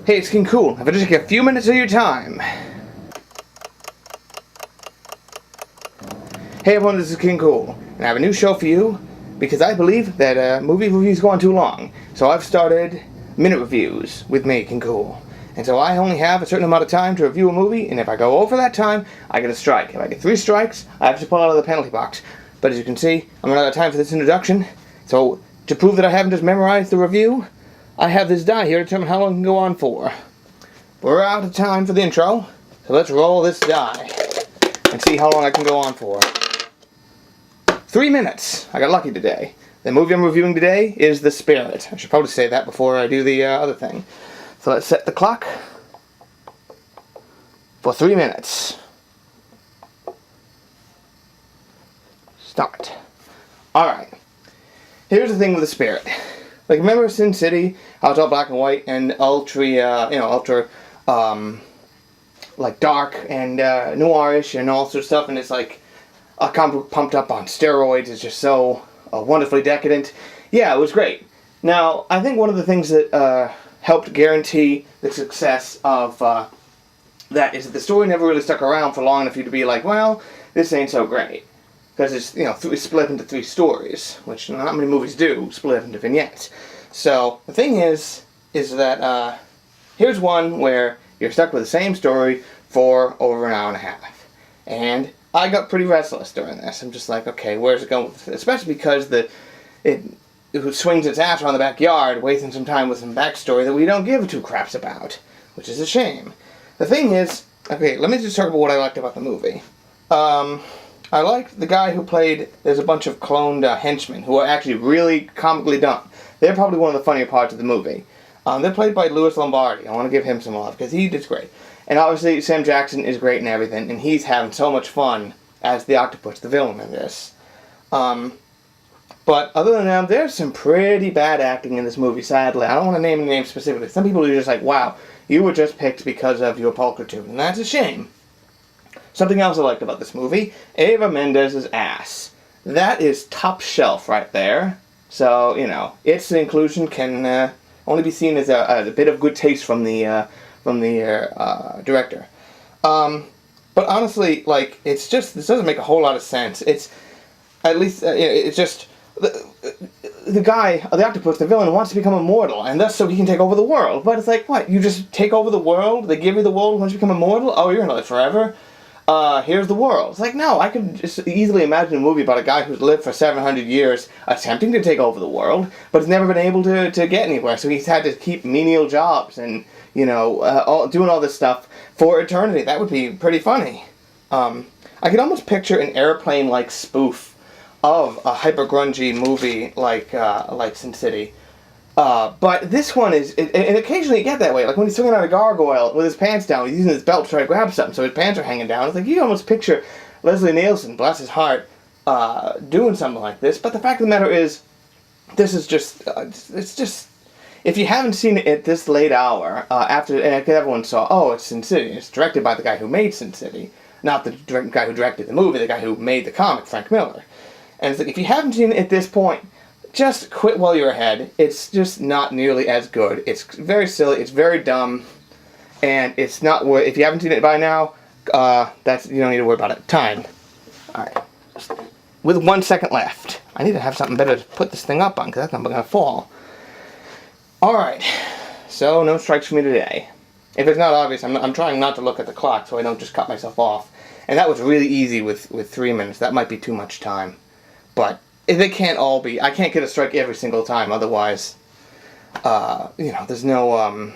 Hey, it's King Kool. If I just take a few minutes of your time. Hey everyone, this is King Kool, and I have a new show for you because I believe that movie reviews go on too long. So I've started minute reviews with me, King Kool. And so I only have a certain amount of time to review a movie, and if I go over that time, I get a strike. If I get 3 strikes, I have to pull out of the penalty box. But as you can see, I'm running out of time for this introduction. So to prove that I haven't just memorized the review, I have this die here to determine how long it can go on for. We're out of time for the intro, so let's roll this die and see how long I can go on for. 3 minutes. I got lucky today. The movie I'm reviewing today is The Spirit. I should probably say that before I do the other thing. So let's set the clock for 3 minutes. Start. Alright. Here's the thing with The Spirit. Like, remember Sin City? How it's all black and white and ultra, like, dark and noirish and all sorts of stuff, and it's like a comic book pumped up on steroids. It's just so wonderfully decadent. Yeah, it was great. Now, I think one of the things that helped guarantee the success of that is that the story never really stuck around for long enough for you to be like, well, this ain't so great. Because it's, it's split into 3 stories, which not many movies do, split into vignettes. So, the thing is that, here's one where you're stuck with the same story for over an hour and a half. And I got pretty restless during this. I'm just like, okay, where's it going with this? Especially because it swings its ass around the backyard, wasting some time with some backstory that we don't give 2 craps about, which is a shame. The thing is, okay, let me just talk about what I liked about the movie. I liked the guy who played, there's a bunch of cloned henchmen who are actually really comically done. They're probably one of the funnier parts of the movie. They're played by Louis Lombardi. I want to give him some love because he did great. And obviously Sam Jackson is great and everything, and he's having so much fun as the octopus, the villain in this. But other than that, there's some pretty bad acting in this movie, sadly. I don't want to name any names specifically. Some people are just like, wow, you were just picked because of your pulchritude, and that's a shame. Something else I liked about this movie, Eva Mendes's ass. That is top shelf right there. So, its inclusion can only be seen as a bit of good taste from the director. But honestly, like, this doesn't make a whole lot of sense. It's, at least, it's just, the guy, the octopus, the villain, wants to become immortal, and thus so he can take over the world. But it's like, what, you just take over the world? They give you the world once you become immortal? Oh, you're gonna live forever? Here's the world. It's like, no, I could just easily imagine a movie about a guy who's lived for 700 years attempting to take over the world, but has never been able to get anywhere, so he's had to keep menial jobs and, doing all this stuff for eternity. That would be pretty funny. I could almost picture an airplane-like spoof of a hyper-grungy movie like Sin City. But this one is, and occasionally you get that way, like when he's swinging on a gargoyle with his pants down, he's using his belt to try to grab something, so his pants are hanging down. It's like, you almost picture Leslie Nielsen, bless his heart, doing something like this. But the fact of the matter is, this is just, it's just, if you haven't seen it at this late hour, after everyone saw, oh, it's Sin City, it's directed by the guy who made Sin City, not the guy who directed the movie, the guy who made the comic, Frank Miller. And it's like, if you haven't seen it at this point, just quit while you're ahead. It's just not nearly as good. It's very silly. It's very dumb, and it's not worth. If you haven't seen it by now, you don't need to worry about it. Time. All right. With 1 second left, I need to have something better to put this thing up on because that's not gonna fall. All right. So no strikes for me today. If it's not obvious, I'm trying not to look at the clock so I don't just cut myself off. And that was really easy with 3 minutes. That might be too much time, but. They can't all be. I can't get a strike every single time. Otherwise, there's no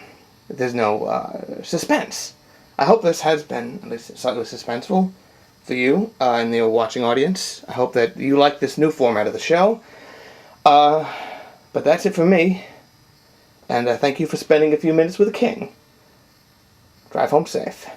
suspense. I hope this has been at least slightly suspenseful for you and the watching audience. I hope that you like this new format of the show. But that's it for me. And thank you for spending a few minutes with the king. Drive home safe.